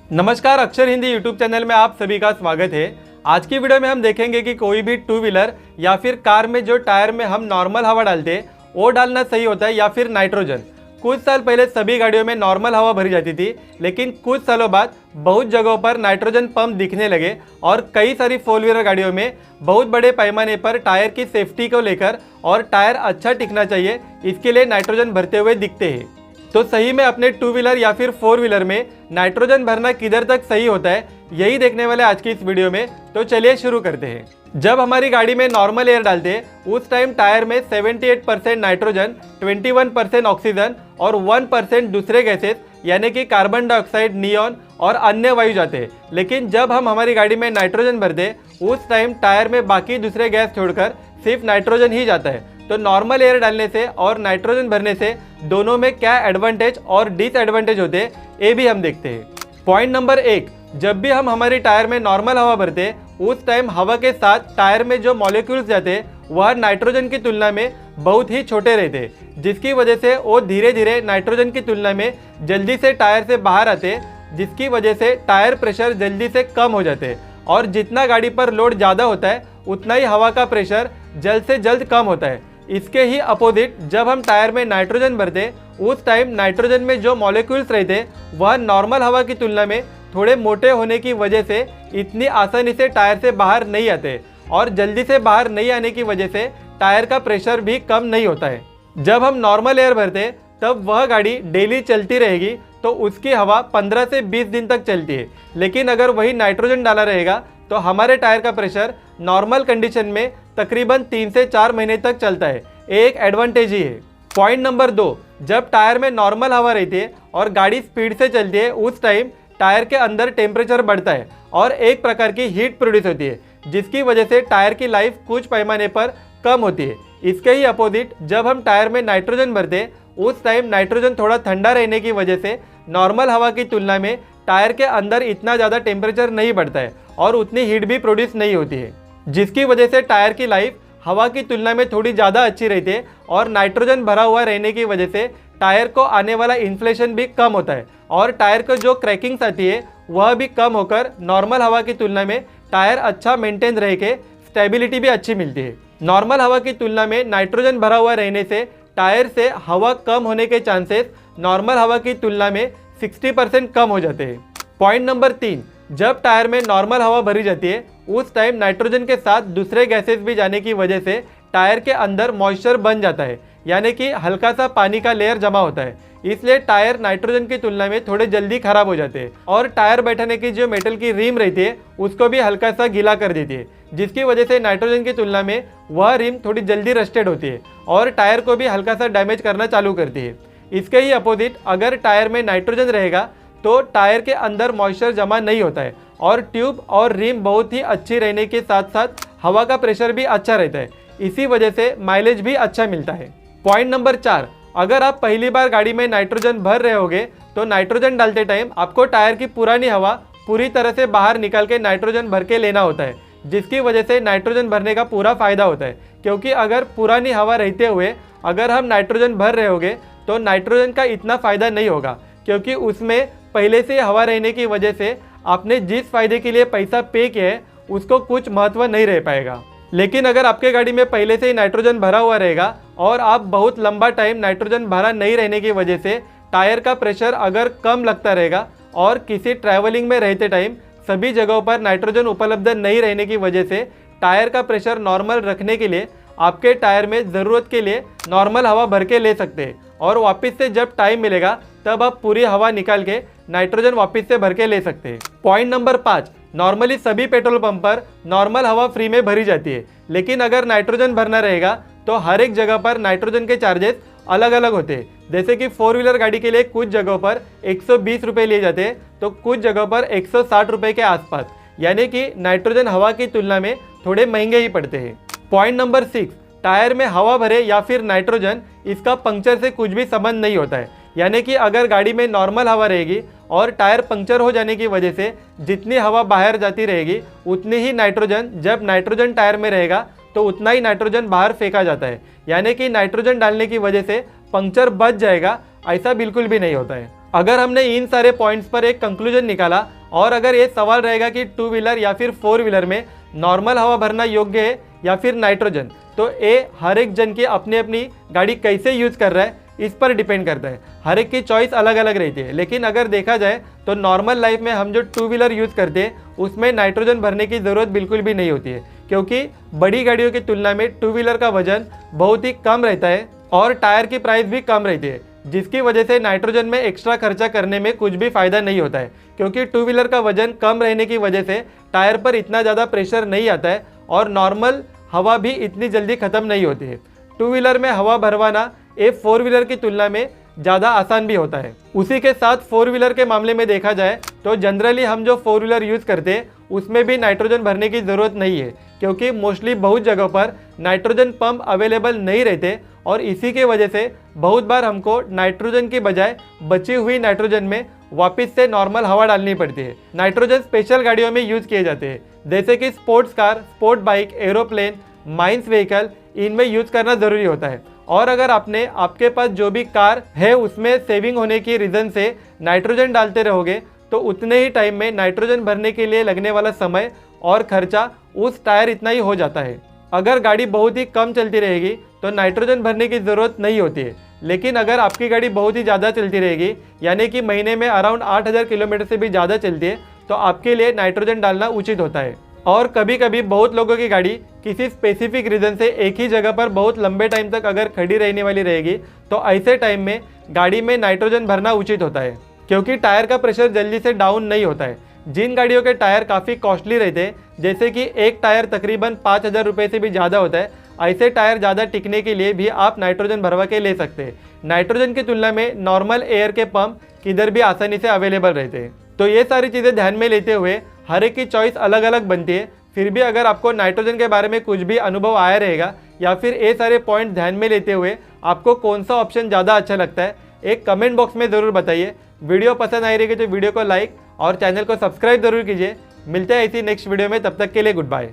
नमस्कार, अक्षर Hindi YouTube channel में आप सभी का स्वागत है। आज की वीडियो में हम देखेंगे कि कोई भी टू व्हीलर या फिर कार में जो टायर में हम नॉर्मल हवा डालते हैं वो डालना सही होता है या फिर नाइट्रोजन। कुछ साल पहले सभी गाड़ियों में नॉर्मल हवा भरी जाती थी, लेकिन कुछ सालों बाद बहुत जगहों पर नाइट्रोजन पंप दिखने लगे और कई सारी फोर व्हीलर गाड़ियों में बहुत बड़े पैमाने पर टायर की सेफ्टी को लेकर और टायर अच्छा टिकना चाहिए इसके लिए नाइट्रोजन भरते हुए दिखते हैं। तो सही में अपने टू व्हीलर या फिर फोर व्हीलर में नाइट्रोजन भरना किधर तक सही होता है, यही देखने वाले आज की इस वीडियो में। तो चलिए शुरू करते हैं। जब हमारी गाड़ी में नॉर्मल एयर डालते हैं उस टाइम टायर में 78% नाइट्रोजन, 21% ऑक्सीजन और 1% दूसरे गैसेस यानी कि कार्बन डाइऑक्साइड, नियॉन और अन्य वायु जाते हैं। लेकिन जब हम हमारी गाड़ी में नाइट्रोजन भरते उस टाइम टायर में बाकी दूसरे गैस छोड़कर सिर्फ नाइट्रोजन ही जाता है। तो नॉर्मल एयर डालने से और नाइट्रोजन भरने से दोनों में क्या एडवांटेज और डिसएडवांटेज होते हैं ये भी हम देखते हैं। पॉइंट नंबर 1, जब भी हम हमारी टायर में नॉर्मल हवा भरते उस टाइम हवा के साथ टायर में जो मॉलिक्यूल्स जाते हैं वह नाइट्रोजन की तुलना में बहुत ही छोटे रहते, जिसकी वजह से वो धीरे धीरे नाइट्रोजन की तुलना में जल्दी से टायर से बाहर आते, जिसकी वजह से टायर प्रेशर जल्दी से कम हो जाते और जितना गाड़ी पर लोड ज़्यादा होता है उतना ही हवा का प्रेशर जल्द से जल्द कम होता है। इसके ही अपोजिट जब हम टायर में नाइट्रोजन भरते उस टाइम नाइट्रोजन में जो मॉलिक्यूल्स रहते वह नॉर्मल हवा की तुलना में थोड़े मोटे होने की वजह से इतनी आसानी से टायर से बाहर नहीं आते और जल्दी से बाहर नहीं आने की वजह से टायर का प्रेशर भी कम नहीं होता है। जब हम नॉर्मल एयर भरते तब वह गाड़ी डेली चलती रहेगी तो उसकी हवा 15 से 20 दिन तक चलती है, लेकिन अगर वही नाइट्रोजन डाला रहेगा तो हमारे टायर का प्रेशर नॉर्मल कंडीशन में तकरीबन 3 से 4 महीने तक चलता है। एक एडवांटेज ही है। पॉइंट नंबर 2, जब टायर में नॉर्मल हवा रहती है और गाड़ी स्पीड से चलती है उस टाइम टायर के अंदर टेम्परेचर बढ़ता है और एक प्रकार की हीट प्रोड्यूस होती है, जिसकी वजह से टायर की लाइफ कुछ पैमाने पर कम होती है। इसके ही अपोजिट जब हम टायर में नाइट्रोजन भरते उस टाइम नाइट्रोजन थोड़ा ठंडा रहने की वजह से नॉर्मल हवा की तुलना में टायर के अंदर इतना ज़्यादा टेम्परेचर नहीं बढ़ता है और उतनी हीट भी प्रोड्यूस नहीं होती है, जिसकी वजह से टायर की लाइफ हवा की तुलना में थोड़ी ज़्यादा अच्छी रहती है और नाइट्रोजन भरा हुआ रहने की वजह से टायर को आने वाला इन्फ्लेशन भी कम होता है और टायर को जो क्रैकिंग्स आती है वह भी कम होकर नॉर्मल हवा की तुलना में टायर अच्छा मेंटेन रह के स्टेबिलिटी भी अच्छी मिलती है। नॉर्मल हवा की तुलना में नाइट्रोजन भरा हुआ रहने से टायर से हवा कम होने के चांसेस नॉर्मल हवा की तुलना में 60% कम हो जाते हैं। पॉइंट नंबर 3, जब टायर में नॉर्मल हवा भरी जाती है उस टाइम नाइट्रोजन के साथ दूसरे गैसेस भी जाने की वजह से टायर के अंदर मॉइस्चर बन जाता है, यानी कि हल्का सा पानी का लेयर जमा होता है। इसलिए टायर नाइट्रोजन की तुलना में थोड़े जल्दी खराब हो जाते हैं और टायर बैठाने की जो मेटल की रिम रहती है उसको भी हल्का सा गीला कर देती है, जिसकी वजह से नाइट्रोजन की तुलना में वह रिम थोड़ी जल्दी रस्टेड होती है और टायर को भी हल्का सा डैमेज करना चालू करती है। इसके ही अपोजिट अगर टायर में नाइट्रोजन रहेगा तो टायर के अंदर मॉइस्चर जमा नहीं होता है और ट्यूब और रिम बहुत ही अच्छी रहने के साथ साथ हवा का प्रेशर भी अच्छा रहता है। इसी वजह से माइलेज भी अच्छा मिलता है। पॉइंट नंबर 4, अगर आप पहली बार गाड़ी में नाइट्रोजन भर रहे होगे तो नाइट्रोजन डालते टाइम आपको टायर की पुरानी हवा पूरी तरह से बाहर निकाल के नाइट्रोजन भर के लेना होता है, जिसकी वजह से नाइट्रोजन भरने का पूरा फायदा होता है। क्योंकि अगर पुरानी हवा रहते हुए अगर हम नाइट्रोजन भर रहे होगे तो नाइट्रोजन का इतना फ़ायदा नहीं होगा, क्योंकि उसमें पहले से हवा रहने की वजह से आपने जिस फायदे के लिए पैसा पे किया है उसको कुछ महत्व नहीं रह पाएगा। लेकिन अगर आपके गाड़ी में पहले से ही नाइट्रोजन भरा हुआ रहेगा और आप बहुत लंबा टाइम नाइट्रोजन भरा नहीं रहने की वजह से टायर का प्रेशर अगर कम लगता रहेगा और किसी ट्रैवलिंग में रहते टाइम सभी जगहों पर नाइट्रोजन उपलब्ध नहीं रहने की वजह से टायर का प्रेशर नॉर्मल रखने के लिए आपके टायर में ज़रूरत के लिए नॉर्मल हवा भर के ले सकते हैं और वापस से जब टाइम मिलेगा तब आप पूरी हवा निकाल के नाइट्रोजन वापस से भर के ले सकते हैं। पॉइंट नंबर 5, नॉर्मली सभी पेट्रोल पंप पर नॉर्मल हवा फ्री में भरी जाती है, लेकिन अगर नाइट्रोजन भरना रहेगा तो हर एक जगह पर नाइट्रोजन के चार्जेस अलग अलग होते हैं। जैसे कि फोर व्हीलर गाड़ी के लिए कुछ जगहों पर 120 रुपये लिए जाते हैं तो कुछ जगहों पर 160 रुपये के आसपास, यानी कि नाइट्रोजन हवा की तुलना में थोड़े महंगे ही पड़ते हैं। पॉइंट नंबर 6, टायर में हवा भरे या फिर नाइट्रोजन इसका पंक्चर से कुछ भी संबंध नहीं होता है, यानी कि अगर गाड़ी में नॉर्मल हवा रहेगी और टायर पंक्चर हो जाने की वजह से जितनी हवा बाहर जाती रहेगी उतनी ही नाइट्रोजन जब नाइट्रोजन टायर में रहेगा तो उतना ही नाइट्रोजन बाहर फेंका जाता है, यानी कि नाइट्रोजन डालने की वजह से पंक्चर बच जाएगा, ऐसा बिल्कुल भी नहीं होता है। अगर हमने इन सारे पॉइंट्स पर एक कंक्लूजन निकाला और अगर ये सवाल रहेगा कि टू व्हीलर या फिर फोर व्हीलर में नॉर्मल हवा भरना योग्य है या फिर नाइट्रोजन, तो ये हर एक जन की अपनी अपनी गाड़ी कैसे यूज़ कर रहा है इस पर डिपेंड करता है। हर एक की चॉइस अलग अलग रहती है। लेकिन अगर देखा जाए तो नॉर्मल लाइफ में हम जो टू व्हीलर यूज़ करते हैं उसमें नाइट्रोजन भरने की ज़रूरत बिल्कुल भी नहीं होती है, क्योंकि बड़ी गाड़ियों की तुलना में टू व्हीलर का वजन बहुत ही कम रहता है और टायर की प्राइस भी कम रहती है, जिसकी वजह से नाइट्रोजन में एक्स्ट्रा खर्चा करने में कुछ भी फ़ायदा नहीं होता है। क्योंकि टू व्हीलर का वजन कम रहने की वजह से टायर पर इतना ज़्यादा प्रेशर नहीं आता है और नॉर्मल हवा भी इतनी जल्दी ख़त्म नहीं होती है। टू व्हीलर में हवा भरवाना ये फोर व्हीलर की तुलना में ज़्यादा आसान भी होता है। उसी के साथ फोर व्हीलर के मामले में देखा जाए तो जनरली हम जो फोर व्हीलर यूज़ करते हैं उसमें भी नाइट्रोजन भरने की ज़रूरत नहीं है, क्योंकि मोस्टली बहुत जगहों पर नाइट्रोजन पंप अवेलेबल नहीं रहते और इसी के वजह से बहुत बार हमको नाइट्रोजन की बजाय बची हुई नाइट्रोजन में वापस से नॉर्मल हवा डालनी पड़ती है। नाइट्रोजन स्पेशल गाड़ियों में यूज़ किए जाते हैं, जैसे कि sports car, sport bike, aeroplane, mines vehicle, इनमें यूज़ करना ज़रूरी होता है। और अगर आपके पास जो भी कार है उसमें सेविंग होने की रीज़न से नाइट्रोजन डालते रहोगे तो उतने ही टाइम में नाइट्रोजन भरने के लिए लगने वाला समय और खर्चा उस टायर इतना ही हो जाता है। अगर गाड़ी बहुत ही कम चलती रहेगी तो नाइट्रोजन भरने की ज़रूरत नहीं होती है। लेकिन अगर आपकी गाड़ी बहुत ही ज़्यादा चलती रहेगी, यानी कि महीने में अराउंड 8000 किलोमीटर से भी ज़्यादा चलती है, तो आपके लिए नाइट्रोजन डालना उचित होता है। और कभी कभी बहुत लोगों की गाड़ी किसी स्पेसिफिक रीज़न से एक ही जगह पर बहुत लंबे टाइम तक अगर खड़ी रहने वाली रहेगी तो ऐसे टाइम में गाड़ी में नाइट्रोजन भरना उचित होता है, क्योंकि टायर का प्रेशर जल्दी से डाउन नहीं होता है। जिन गाड़ियों के टायर काफ़ी कॉस्टली रहते हैं, जैसे कि एक टायर तकरीबन 5000 रुपये से भी ज़्यादा होता है, ऐसे टायर ज़्यादा टिकने के लिए भी आप नाइट्रोजन भरवा के ले सकते हैं। नाइट्रोजन की तुलना में नॉर्मल एयर के पंप किधर भी आसानी से अवेलेबल रहते हैं। तो ये सारी चीज़ें ध्यान में लेते हुए हर एक की चॉइस अलग अलग बनती है। फिर भी अगर आपको नाइट्रोजन के बारे में कुछ भी अनुभव आया रहेगा या फिर ये सारे पॉइंट ध्यान में लेते हुए आपको कौन सा ऑप्शन ज़्यादा अच्छा लगता है, एक कमेंट बॉक्स में ज़रूर बताइए। वीडियो पसंद आई रहेगी तो वीडियो को लाइक और चैनल को सब्सक्राइब जरूर कीजिए। मिलते हैं इसी नेक्स्ट वीडियो में, तब तक के लिए गुड बाय।